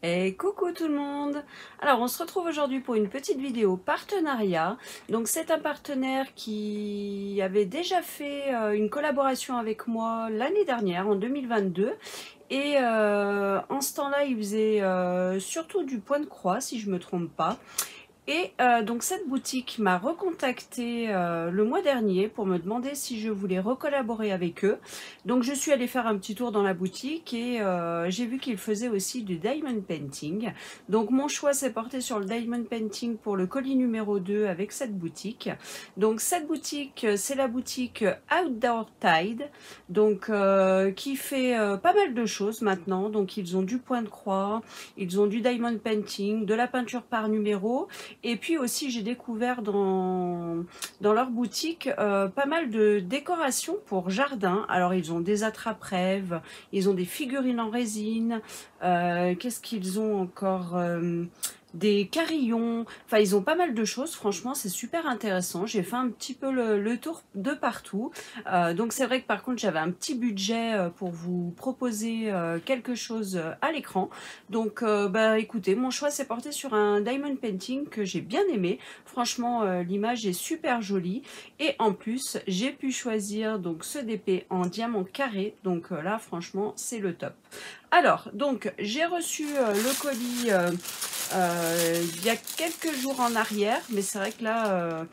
Et coucou tout le monde! Alors on se retrouve aujourd'hui pour une petite vidéo partenariat. Donc c'est un partenaire qui avait déjà fait une collaboration avec moi l'année dernière, en 2022. Et en ce temps-là, il faisait surtout du point de croix, si je me trompe pas. Et donc cette boutique m'a recontacté le mois dernier pour me demander si je voulais recollaborer avec eux. Donc je suis allée faire un petit tour dans la boutique et j'ai vu qu'ils faisaient aussi du diamond painting. Donc mon choix s'est porté sur le diamond painting pour le colis numéro 2 avec cette boutique. Donc cette boutique, c'est la boutique Outdoor Tide, donc qui fait pas mal de choses maintenant. Donc ils ont du point de croix, ils ont du diamond painting, de la peinture par numéro. Et puis aussi, j'ai découvert dans leur boutique pas mal de décorations pour jardin. Alors, ils ont des attrape-rêves, ils ont des figurines en résine. Qu'est-ce qu'ils ont encore des carillons. Enfin, ils ont pas mal de choses. Franchement, c'est super intéressant. J'ai fait un petit peu le tour de partout. Donc, c'est vrai que par contre, j'avais un petit budget pour vous proposer quelque chose à l'écran. Donc, bah, écoutez, mon choix s'est porté sur un diamond painting que j'ai bien aimé. Franchement, l'image est super jolie. Et en plus, j'ai pu choisir donc ce DP en diamant carré. Donc là, franchement, c'est le top. Alors, donc, j'ai reçu le colis il y a quelques jours en arrière, mais c'est vrai que là,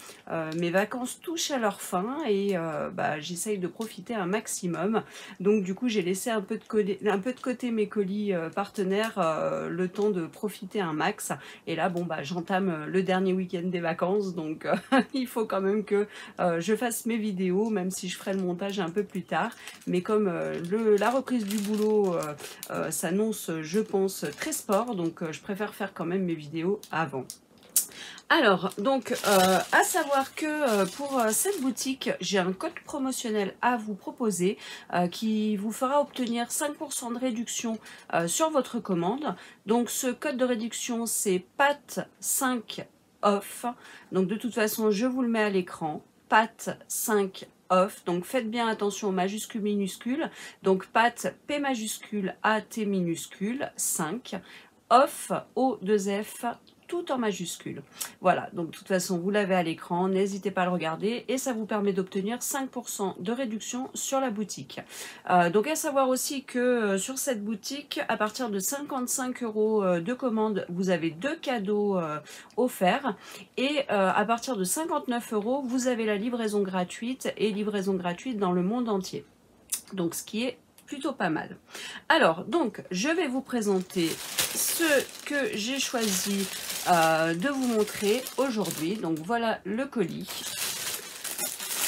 mes vacances touchent à leur fin et bah, j'essaye de profiter un maximum. Donc, du coup, j'ai laissé un peu de côté mes colis partenaires, le temps de profiter un max. Et là, bon, bah, j'entame le dernier week-end des vacances, donc il faut quand même que je fasse mes vidéos, même si je ferai le montage un peu plus tard. Mais comme la reprise du boulot s'annonce, je pense, très sport, donc je préfère faire quand même mes vidéos avant. Alors, donc, à savoir que pour cette boutique, j'ai un code promotionnel à vous proposer qui vous fera obtenir 5% de réduction sur votre commande. Donc, ce code de réduction, c'est PAT5OFF. Donc, de toute façon, je vous le mets à l'écran. PAT5 off, donc faites bien attention aux majuscules minuscules, donc PAT P majuscule A T minuscule 5 off O2F tout en majuscule. Voilà, donc de toute façon vous l'avez à l'écran, n'hésitez pas à le regarder et ça vous permet d'obtenir 5% de réduction sur la boutique. Donc à savoir aussi que sur cette boutique, à partir de 55 € de commande, vous avez 2 cadeaux offerts et à partir de 59 €, vous avez la livraison gratuite et livraison gratuite dans le monde entier. Donc ce qui est plutôt pas mal. Alors, donc, je vais vous présenter ce que j'ai choisi de vous montrer aujourd'hui. Donc, voilà le colis.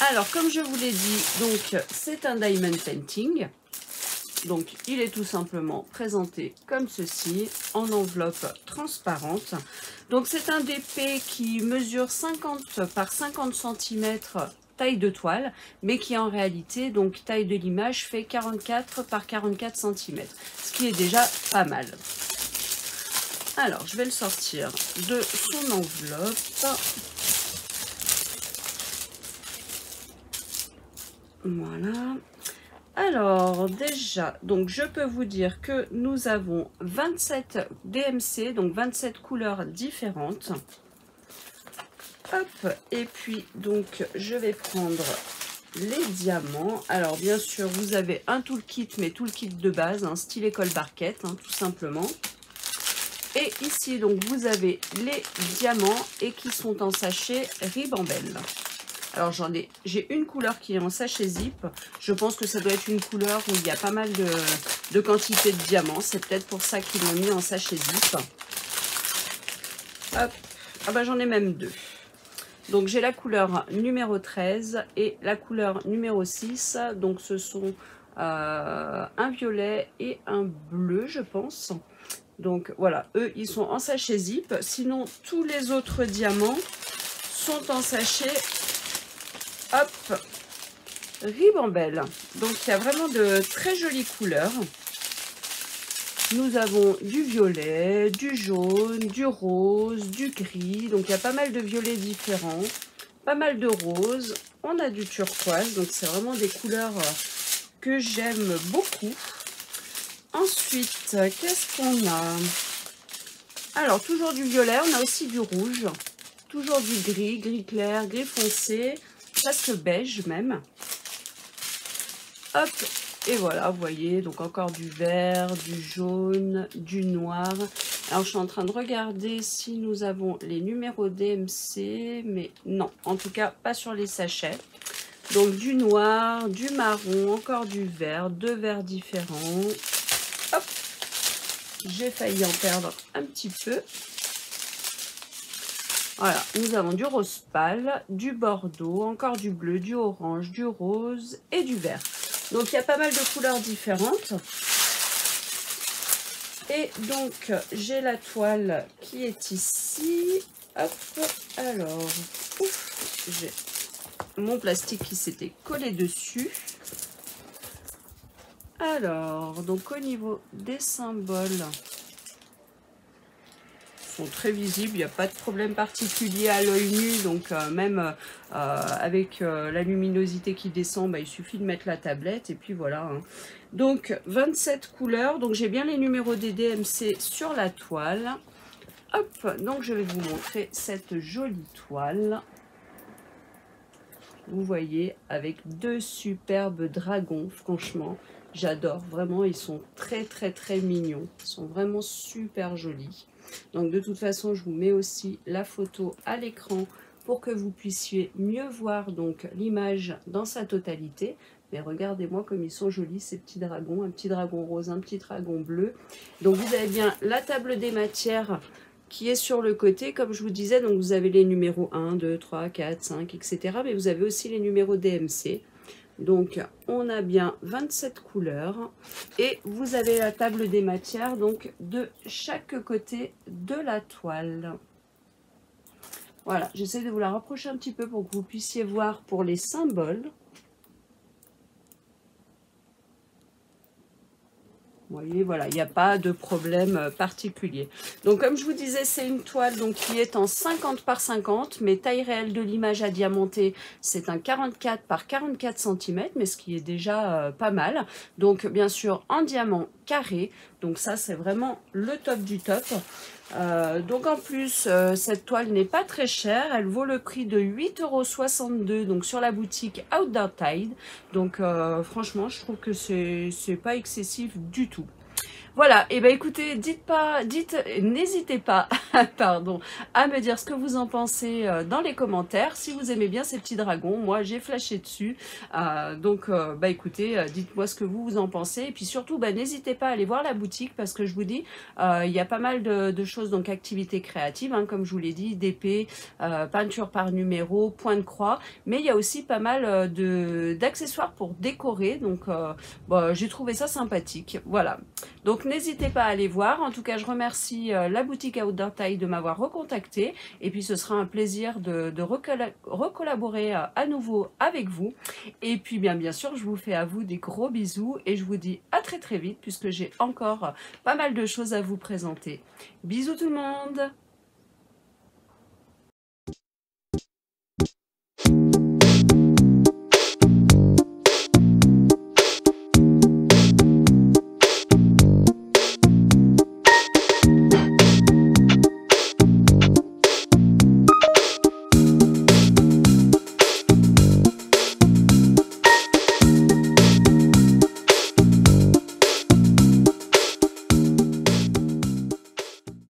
Alors, comme je vous l'ai dit, donc c'est un diamond painting. Donc, il est tout simplement présenté comme ceci, en enveloppe transparente. Donc, c'est un DP qui mesure 50 par 50 cm taille de toile, mais qui en réalité, donc taille de l'image, fait 44 par 44 cm, ce qui est déjà pas mal. Alors, je vais le sortir de son enveloppe. Voilà. Alors, déjà, donc je peux vous dire que nous avons 27 DMC, donc 27 couleurs différentes. Hop, et puis donc je vais prendre les diamants. Alors bien sûr vous avez un toolkit, mais toolkit de base, un style école barquette, hein, tout simplement. Et ici donc vous avez les diamants et qui sont en sachet ribambelle. Alors j'ai une couleur qui est en sachet zip. Je pense que ça doit être une couleur où il y a pas mal de quantité de diamants. C'est peut-être pour ça qu'ils l'ont mis en sachet zip. Hop, ah bah j'en ai même deux. Donc j'ai la couleur numéro 13 et la couleur numéro 6. Donc ce sont un violet et un bleu, je pense. Donc voilà, eux ils sont en sachet zip. Sinon tous les autres diamants sont en sachet, hop, ribambelle. Donc il y a vraiment de très jolies couleurs. Nous avons du violet, du jaune, du rose, du gris. Donc il y a pas mal de violets différents, pas mal de rose. On a du turquoise, donc c'est vraiment des couleurs que j'aime beaucoup. Ensuite, qu'est-ce qu'on a? Alors, toujours du violet, on a aussi du rouge. Toujours du gris, gris clair, gris foncé, presque beige même. Hop, et voilà, vous voyez, donc encore du vert, du jaune, du noir. Alors, je suis en train de regarder si nous avons les numéros DMC, mais non, en tout cas, pas sur les sachets. Donc, du noir, du marron, encore du vert, deux verts différents. Hop, j'ai failli en perdre un petit peu. Voilà, nous avons du rose pâle, du bordeaux, encore du bleu, du orange, du rose et du vert. Donc, il y a pas mal de couleurs différentes. Et donc, j'ai la toile qui est ici. Hop, alors, j'ai mon plastique qui s'était collé dessus. Alors, donc au niveau des symboles, sont très visibles, il n'y a pas de problème particulier à l'œil nu, donc même avec la luminosité qui descend, bah, il suffit de mettre la tablette et puis voilà. Hein. Donc 27 couleurs, donc j'ai bien les numéros des DMC sur la toile. Hop, donc je vais vous montrer cette jolie toile. Vous voyez, avec deux superbes dragons, franchement, j'adore, vraiment, ils sont très mignons, ils sont vraiment super jolis. Donc de toute façon, je vous mets aussi la photo à l'écran pour que vous puissiez mieux voir donc l'image dans sa totalité. Mais regardez-moi comme ils sont jolis ces petits dragons, un petit dragon rose, un petit dragon bleu. Donc vous avez bien la table des matières qui est sur le côté, comme je vous disais, donc vous avez les numéros 1, 2, 3, 4, 5, etc. Mais vous avez aussi les numéros DMC. Donc, on a bien 27 couleurs. Et vous avez la table des matières, donc, de chaque côté de la toile. Voilà, j'essaie de vous la rapprocher un petit peu pour que vous puissiez voir pour les symboles. Vous voyez, voilà, il n'y a pas de problème particulier. Donc, comme je vous disais, c'est une toile donc, qui est en 50 par 50, mais taille réelle de l'image à diamanter, c'est un 44 par 44 cm, mais ce qui est déjà pas mal. Donc, bien sûr, en diamant carré. Donc, ça, c'est vraiment le top du top. Donc, en plus, cette toile n'est pas très chère. Elle vaut le prix de 8,62 €, donc sur la boutique Outdoor Tide. Donc, franchement, je trouve que c'est pas excessif du tout. Voilà, et ben écoutez, n'hésitez pas, pardon, à me dire ce que vous en pensez dans les commentaires. Si vous aimez bien ces petits dragons, moi j'ai flashé dessus. Donc, bah écoutez, dites-moi ce que vous en pensez. Et puis surtout, bah, n'hésitez pas à aller voir la boutique parce que je vous dis, il y a pas mal de choses, donc activités créatives, hein, comme je vous l'ai dit, d'épée, peinture par numéro, point de croix. Mais il y a aussi pas mal d'accessoires pour décorer. Donc, bah, j'ai trouvé ça sympathique. Voilà. Donc, n'hésitez pas à aller voir. En tout cas, je remercie la boutique Outdoor Tide de m'avoir recontacté. Et puis, ce sera un plaisir de recollaborer à nouveau avec vous. Et puis, bien sûr, je vous fais à vous des gros bisous. Et je vous dis à très vite puisque j'ai encore pas mal de choses à vous présenter. Bisous tout le monde!